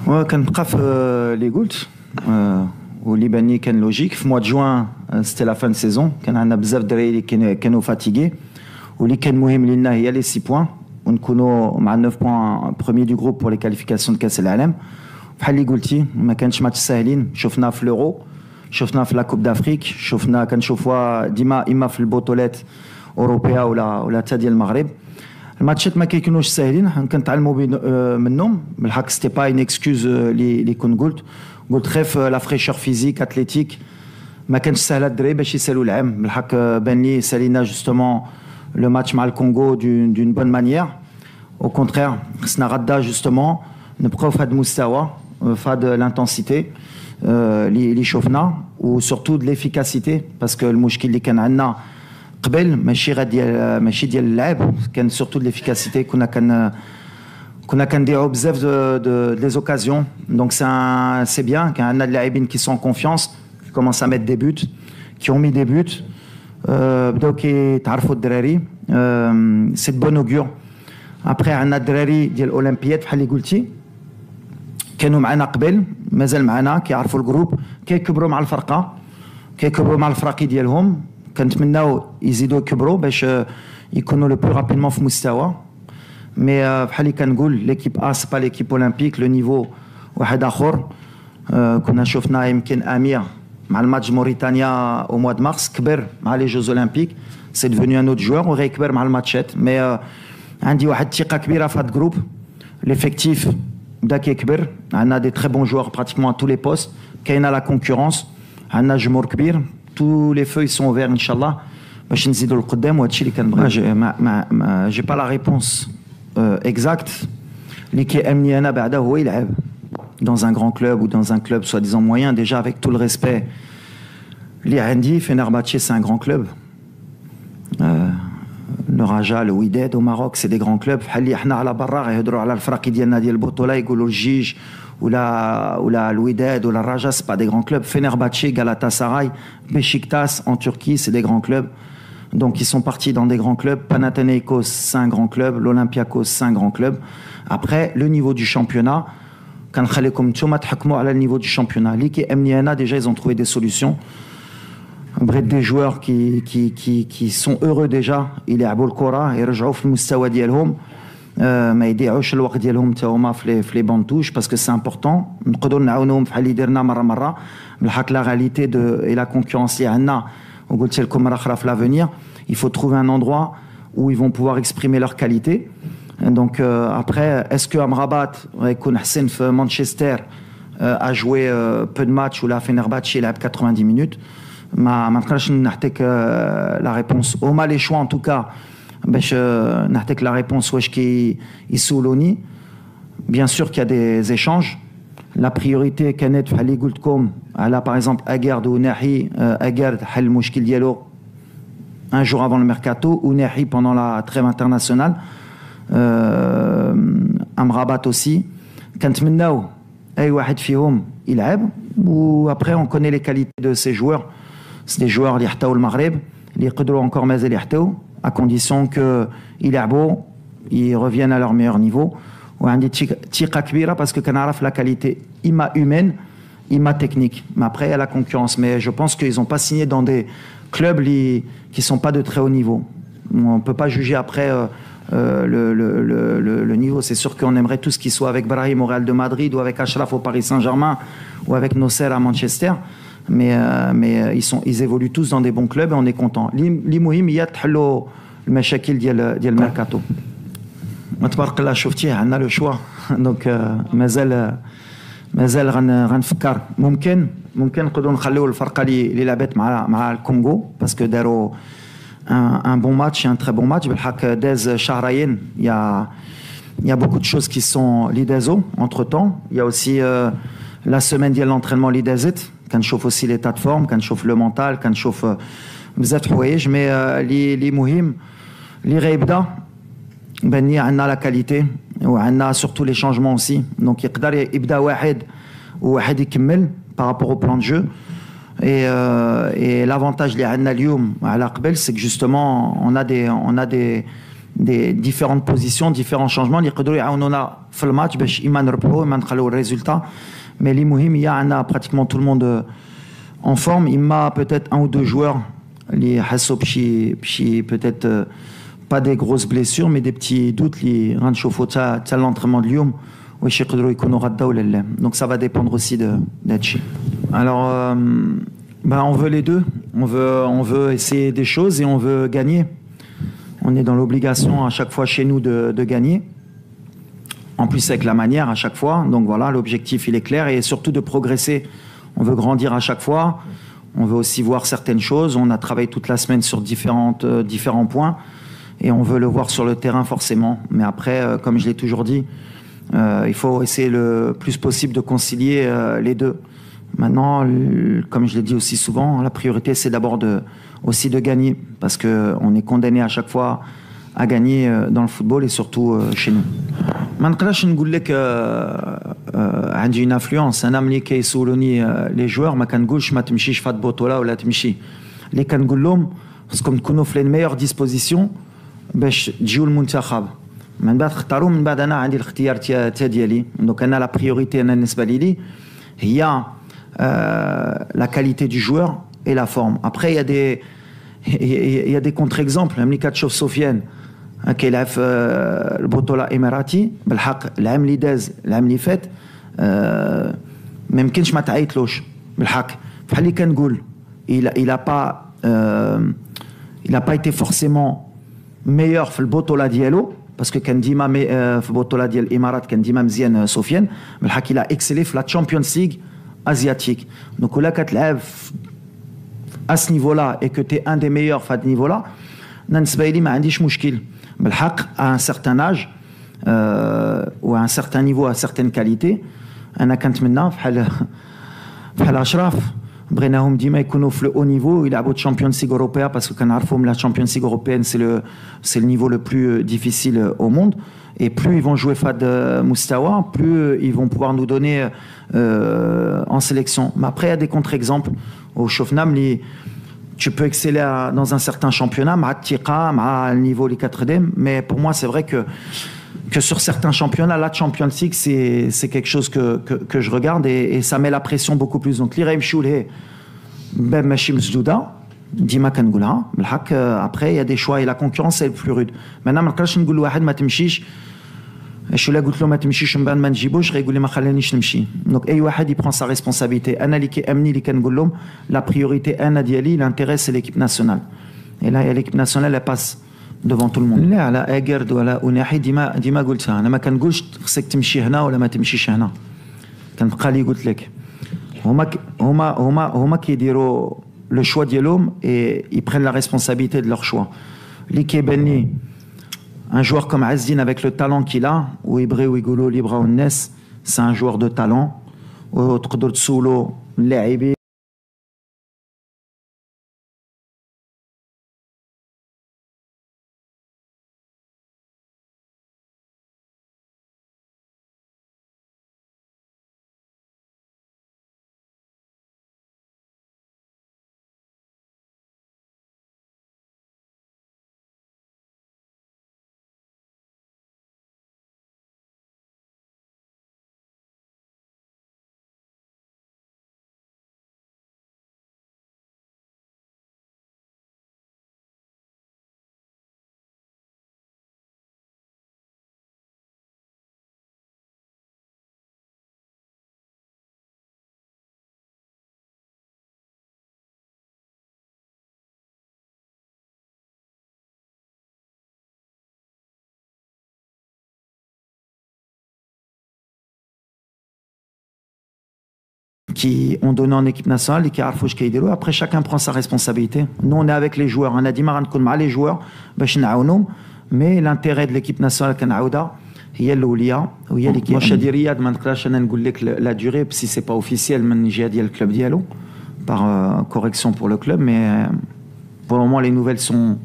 وكنبقى في لي قلت واللي بان لي كان لوجيك في mois de juin c'était la fin de saison كان عندنا بزاف دراري اللي كانوا فاتيغي واللي كان مهم لينا هي لي 6 بوين ونكونوا مع 9 بوين بروميي دو جروب بور لي كاليفيكاسيون كاس العالم بحال اللي قلتي ما كانش ماتش ساهلين شفنا في لورو شفنا في لا كوب دافريك شفنا كنشوفوها ديما اما في البطولات اوروبيه ولا حتى ديال المغرب الماتشات ما كيكونوش ساهلين كنتعلموا منهم بالحق سيتي با اون اكسكوز اللي كنت قلت خيف لا فريشور فيزيك اتليتيك ما كانش سهله الدراري باش يسالوا العام بالحق بان لي سالينا جوستومون لو ماتش مع الكونغو دون بون مانيير او كونترير خصنا غدا جوستومون نبقاو في هذا المستوى في هذا الانتنسيتي اللي شفنا وسورتو دو ليفيكاسيتي باسكو المشكل اللي كان عندنا قبل ماشي ديال اللعب كان سورتو ليفيكاسيتي كنا كنديروا بزاف دو لي اوكازيون دونك سي بيان كان عندنا اللاعبين كي سون كونفيونس qui commencent à mettre des buts qui ont mis des buts بداو كيتعرفوا الدراري سي دو بون اوغور ابري عندنا الدراري ديال الاولمبياد بحال اللي قلتي كانوا معنا قبل مازال معنا كيعرفوا الجروب كيكبروا مع الفرقه كيكبروا مع الفراقي ديالهم كنتمناو يزيدوا يكبروا باش يكونوا لو بلو رابيدمون في مستوى مي بحال اللي كنقول ليكيب ا سي با ليكيب اولمبيك لو نيفو واحد اخر كنا شفنا يمكن امير مع الماتش موريتانيا او موا دو مارس كبر مع لي جوز اولمبيك سي ديفوني ان اوت جوور وغيكبر مع الماتشات مي عندي واحد الثقه كبيره في هذا الجروب ليفيكتيف بدا كيكبر عندنا دي تري بون جوار براتيكمون تو لي بوست كاينه لا كونكورونس عندنا جمهور كبير tous les feux ils sont ouverts inchallah باش نزيدوا لقدام وهادشي اللي كنبغي j'ai pas la réponse exacte اللي كيامني انا بعدا هو يلعب dans un grand club ou dans un club soi-disant moyen déjà avec tout le respect اللي عندي Fenerbahçe c'est un grand club le Raja le Wydad au Maroc c'est des grands clubs بحال اللي احنا على برا غيهضروا على الفراقي ديالنا ديال البطوله يقولوا الجيج ولا الوداد ou la Raja c'est pas des grands clubs Fenerbahçe Galatasaray Beşiktaş en Turquie c'est des grands clubs donc ils sont partis dans des grands clubs Panathinaikos c'est un grand club l'Olympiakos c'est un grand club après le niveau du championnat كنخليكم نتوما تحكموا على النيفو du championnat اللي كيامني انا déjà ils ont trouvé des solutions بغيت des joueurs qui sont heureux déjà يلعبوا الكره يرجعوا في المستوى ديالهم ما يضيعوش الوقت ديالهم حتى هما في لي بونتوش باسكو سي امبورطون نقدروا نعاونوهم بحال اللي درنا مره بالحق لا غاليتي دو اي لا كونكورونس اللي عندنا وقلت لكم مره اخرى في لافونير il faut trouver un endroit où ils vont pouvoir exprimer leur qualité donc après est-ce que Amrabat يكون حسن في مانشستر a joué peu de matchs ولا Fenerbahçe يلعب 90 minutes ما نقدرش نعطيك لا ريبونس هما لي شوا ان توكا باش نعطيك لا ريبونس واش يسولوني بيان سور كي دي ايشانج لا بريوريتي كانت بحال اللي قلت لكم على باغ اكزومبل اغارد وناحي اغارد حل المشكل ديالو un jour avant le mercato وناحي pendant la trêve internationale Amrabat aussi كنتمناو اي واحد فيهم يلعب و après on connaît les qualités de ces joueurs c'est des joueurs اللي يحتاو المغرب اللي يقدروا encore مازال يحتاو à condition que يلعبوا ils reviennent à leur meilleur niveau وعندي ثقه كبيره باسكو كنعرف la qualité إما humaine إما technique mais après il y a la concurrence mais je pense qu'ils ont pas signé dans des clubs qui sont pas de très haut niveau on peut pas juger après le niveau c'est sûr qu'on aimerait tous qu'ils soient avec Brahim au Real de Madrid ou avec Achraf au Paris Saint-Germain ou avec Nasser à Manchester mais ils évoluent tous dans des bons clubs et on est content li مهم هي تحلوا المشاكل ديال الميركاتو ما تبارك الله شفتيه عندنا لو شوا دونك مازال غنفكر ممكن نقدروا نخليو الفرقه اللي لعبت مع الكونغو باسكو داروا un bon match un très bon match بالحق داز شهرين il y a beaucoup de choses qui sont lidazo entre temps il y a aussi la semaine ديال l'entraînement lidazit كنشوف aussi l'état de forme كنشوف le mental كنشوف بزاف د الحوايج مي اللي مهم اللي غيبدا باني عندنا لا كاليتي وعندنا سورتو لي شانجمون اوسي دونك يقدر يبدا واحد يكمل بارابور او بلان دو جو et l'avantage اللي عندنا اليوم على قبل c'est que justement on a des différentes positions, différents changements. Les يقدروا يعاونونا في الماتش باش إما نربحوا إما نخلوا الريزولtat. Mais les مهم il y a pratiquement tout le monde en forme. Il m'a peut-être un ou deux joueurs les حسوا بشي peut-être pas des grosses blessures mais des petits doutes les غنشوفوا تاع l'entraînement de اليوم واش يقدروا يكونوا غدا ولا لا. Donc ça va dépendre aussi de d'Hachi. Alors on veut les deux. On veut essayer des choses et on veut gagner. On est dans l'obligation à chaque fois chez nous de gagner. En plus avec la manière à chaque fois. Donc voilà, l'objectif il est clair et surtout de progresser. On veut grandir à chaque fois. On veut aussi voir certaines choses. On a travaillé toute la semaine sur différents points et on veut le voir sur le terrain forcément. Mais après, comme je l'ai toujours dit, il faut essayer le plus possible de concilier les deux. Maintenant, comme je l'ai dit aussi souvent, la priorité c'est d'abord aussi de gagner parce qu'on est condamné à chaque fois à gagner dans le football et surtout chez nous. ما نقدرش نقول لك عندي une influence. انا ملي كيسولوني لي جوار ما كنقولش ما تمشيش في هاد البطوله ولا تمشي. اللي كنقول لهم خصكم تكونوا في لي ميور ديسبوزيسيون باش تجيو المنتخب. من بعد تختاروا من بعد انا عندي الاختيار ديالي. دونك انا لا بريوريتي انا بالنسبه لي هي la qualité du joueur et la forme. Après, il y a des contre-exemples. ملي كتشوف سفيان كيلعب في البطوله اماراتي بالحق العام اللي داز العام اللي فات ما يمكنش ما تعيطلوش بالحق بحال اللي كنقول il a pas été forcément meilleur في البطوله ديالو باسكو كان ديما في البطوله ديال الامارات كان ديما مزيان سفيان بالحق il a excellé في la Champions League asiatique. Donc là quand tu es à ce niveau-là et que tu es un des meilleurs à ce niveau-là, بالنسبه لي ما عنديش مشكل بالحق à un certain âge ou à un certain niveau, à certaines qualités. انا كنتمنى بحال اشراف بغيناهم ديما يكونوا في لو نيفو يلعبوا Champions League européen parce que كنعرفهم la Champions League européenne c'est le niveau le plus difficile au monde. Et plus ils vont jouer Fad Moustawa, plus ils vont pouvoir nous donner en sélection. Mais après, il y a des contre-exemples. Au Shofnam, tu peux exceller dans un certain championnat, à le niveau les 4D. Mais pour moi, c'est vrai que sur certains championnats, la Champions League, c'est quelque chose que je regarde et ça met la pression beaucoup plus. Donc, l'Iraim Choulé, Ben Machim Zdouda, Dima Kangoula, après, il y a des choix et la concurrence est plus rude. Maintenant, je ne sais pas si شو لا قلت له ما تمشيش من بعد ما نجيبوش غيقول لي ما خلانيش نمشي. دونك اي واحد يبرون سا ريسبونسابيلتي. انا اللي كيامني اللي كنقول لهم لا بريوريتي انا ديالي لانتيري سي ليكيب ناسيونال اي لا ليكيب ناسيونال لا باس devant tout le monde. لا على اجرد ولا اناحي ديما قلتها انا ما كنقولش خصك تمشي هنا ولا ما تمشيش هنا. كنبقى لي قلت لك هما كيديروا لو شوا ديالهم et ils prennent la responsabilité de leur choix. اللي كيبان لي un joueur comme Azdin avec le talent qu'il a, ou Ibré ou Igolo Libra ou Ness, c'est un joueur de talent. Ou Tqdor Tsoulo, Laïbi. Qui ont donné en équipe nationale et qui arrivent jusqu'à Idelo. Après, chacun prend sa responsabilité. Nous, on est avec les joueurs. On a dit qu'on a les joueurs, mais l'intérêt de l'équipe nationale, هي الأولية وهي اللي واش هادي رياض ما نقدرش انا نقول لك لا دوري بسي سي با اوفيسيال من الجهه ديال الكلوب ديالو par correction pour le club, mais pour le moment les nouvelles sont,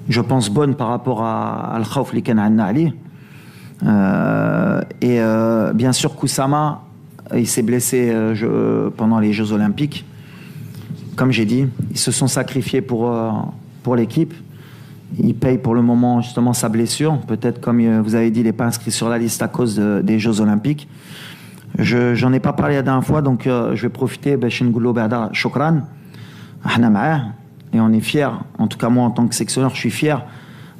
je pense, bonnes par rapport à الخوف اللي كان عندنا عليه. Et bien sûr Koussama il s'est blessé pendant les Jeux Olympiques. Comme j'ai dit, ils se sont sacrifiés pour l'équipe. il paye pour le moment justement sa blessure. Peut-être, comme vous avez dit, il n'est pas inscrit sur la liste à cause des Jeux Olympiques. J'en ai pas parlé la dernière fois, donc je vais profiter. Shukran. Et on est fiers, en tout cas moi en tant que sectionneur, je suis fier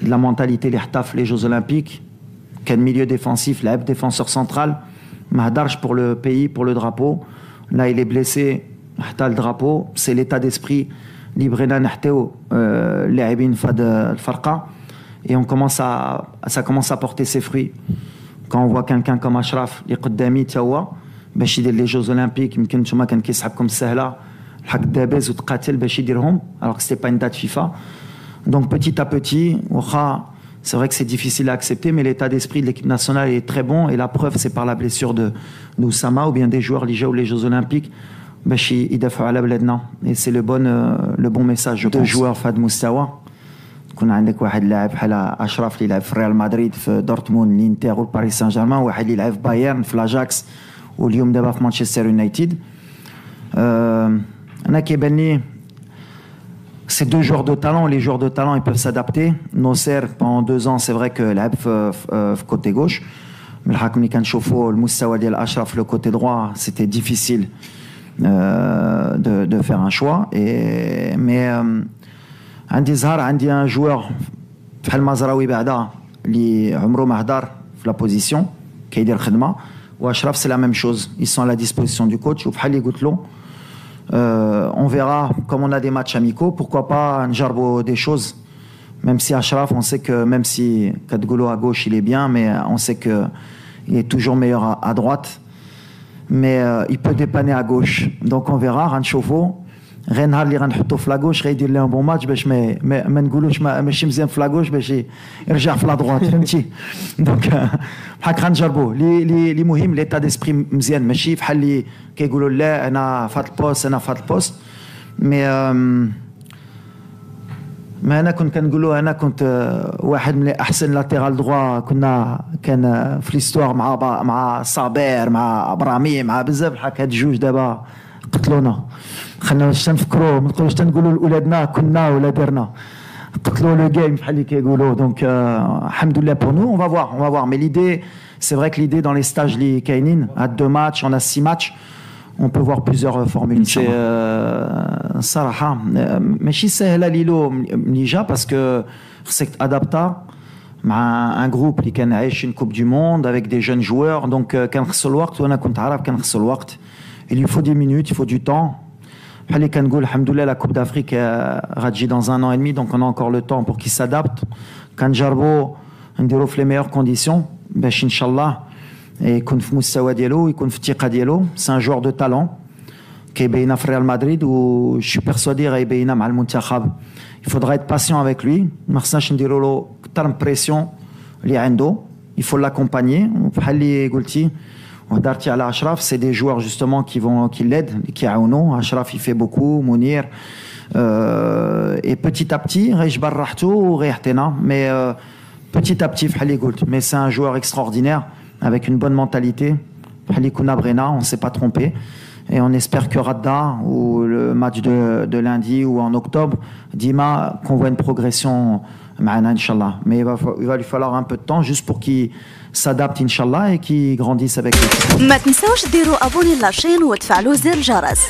de la mentalité les Jeux Olympiques. Quel milieu défensif, la défenseur central. Mahdarj pour le pays, pour le drapeau. Là, il est blessé. Le drapeau, c'est l'état d'esprit. Librena Nahteo, Laibin Fad Farqa. Et ça commence à porter ses fruits. Quand on voit quelqu'un comme Ashraf, les Qaddami, Tiawa, les Jeux Olympiques, يمكن نتوما كان كيسحبكم السهله الحق دابز وتقاتل باش يديرهم alors que c'était pas une date FIFA. Donc petit à petit, c'est vrai que c'est difficile à accepter, mais l'état d'esprit de l'équipe nationale est très bon et la preuve c'est par la blessure de Oussama ou bien des joueurs liés aux Jeux Olympiques. Et c'est le bon message. Deux joueurs Fad Moustawa. كنا عندك واحد لاعب بحال اشرف اللي لعب في ريال مدريد في دورتموند الانتر والباريس سان جيرمان واحد اللي لعب في بايرن في لاجاكس واليوم دابا في مانشستر يونايتد انا كيبان لي ces deux joueurs de talent, les joueurs de talent ils peuvent s'adapter. Nosser pendant 2 ans c'est vrai que لعب في côté gauche mais الحكم اللي كنشوفوا المستوى ديال اشرف le côté droit c'était difficile de faire un choix mais عندي un joueur بحال مزراوي بعدا اللي عمره ما هدر في la position كيدير خدمه واشرف c'est la même chose, ils sont à la disposition du coach وبحال اللي قلت له on verra comme on a des matchs amicaux pourquoi pas نجربوا des choses même si Ashraf on sait que même si كتقولوا à gauche il est bien mais on sait que il est toujours meilleur à droite mais il peut dépanner à gauche donc on verra غنشوفوا غير نهار اللي غنحطو في لاغوش غيدير لهم بون ماتش باش ما نقولوش ماشي مزيان في لاغوش باش يرجع في لا دروات فهمتي دونك بحال غنجربوه لي مهم ليتا ديسبري مزيان ماشي بحال اللي كيقولوا لا انا في هاد البوست انا في هاد البوست ما انا كنت واحد من احسن لاتيرال دروا كان في ليستوار مع صابر مع ابراهيم مع بزاف بحال هاد الجوج دابا قتلونا خلينا واش تنفكروا ما نقولوش تنقولوا لاولادنا كنا ولا درنا قتلوا لو جيم بحال اللي كيقولوا دونك الحمد لله pour nous on va voir mais l'idée c'est vrai que l'idée dans les stages اللي كاينين à 2 matchs on a 6 matchs on peut voir plusieurs formules c'est صراحه ماشي سهله ليلو ملي جا باسكو خصك تادابتا مع ان جروب اللي كان عايش une coupe du monde avec des jeunes joueurs donc كان خصو الوقت وانا كنت عارف كان خصو الوقت il lui faut 10 minutes il faut du temps بحال اللي كنقول الحمد لله la Coupe d'Afrique غتجي dans 1 an et demi donc on a encore le temps pour qu'il s'adapte كنجربوا نديرو في les meilleures conditions باش ان شاء الله يكون في مستوى ديالو يكون في الثقه ديالو c'est un joueur de talent كيبينها في ريال مدريد و je suis persuadé غيبينها مع المنتخب il faudra être patient avec lui ما خصناش نديرو له كثر بريسيون اللي عنده il faut l'accompagner بحال اللي قلتي وهضرتي على اشرف c'est des joueurs justement qui l'aident qui يعاونوا اشرف il fait beaucoup Mounir et petit à petit غيجبر راحته وغيعطينا mais petit à petit بحال اللي قلت mais c'est un joueur extraordinaire avec une bonne mentalité بحال اللي كنا بغينا on s'est pas trompé et on espère que Radda ou le match de lundi ou en octobre Dima qu'on voit une progression معنا Inch'Allah mais il va lui falloir un peu de temps juste pour qu'il s'adapte Inch'Allah et qu'il grandisse avec lui. ما تنساوش ديروا ابوني لاشين وتفعلوا زر الجرس.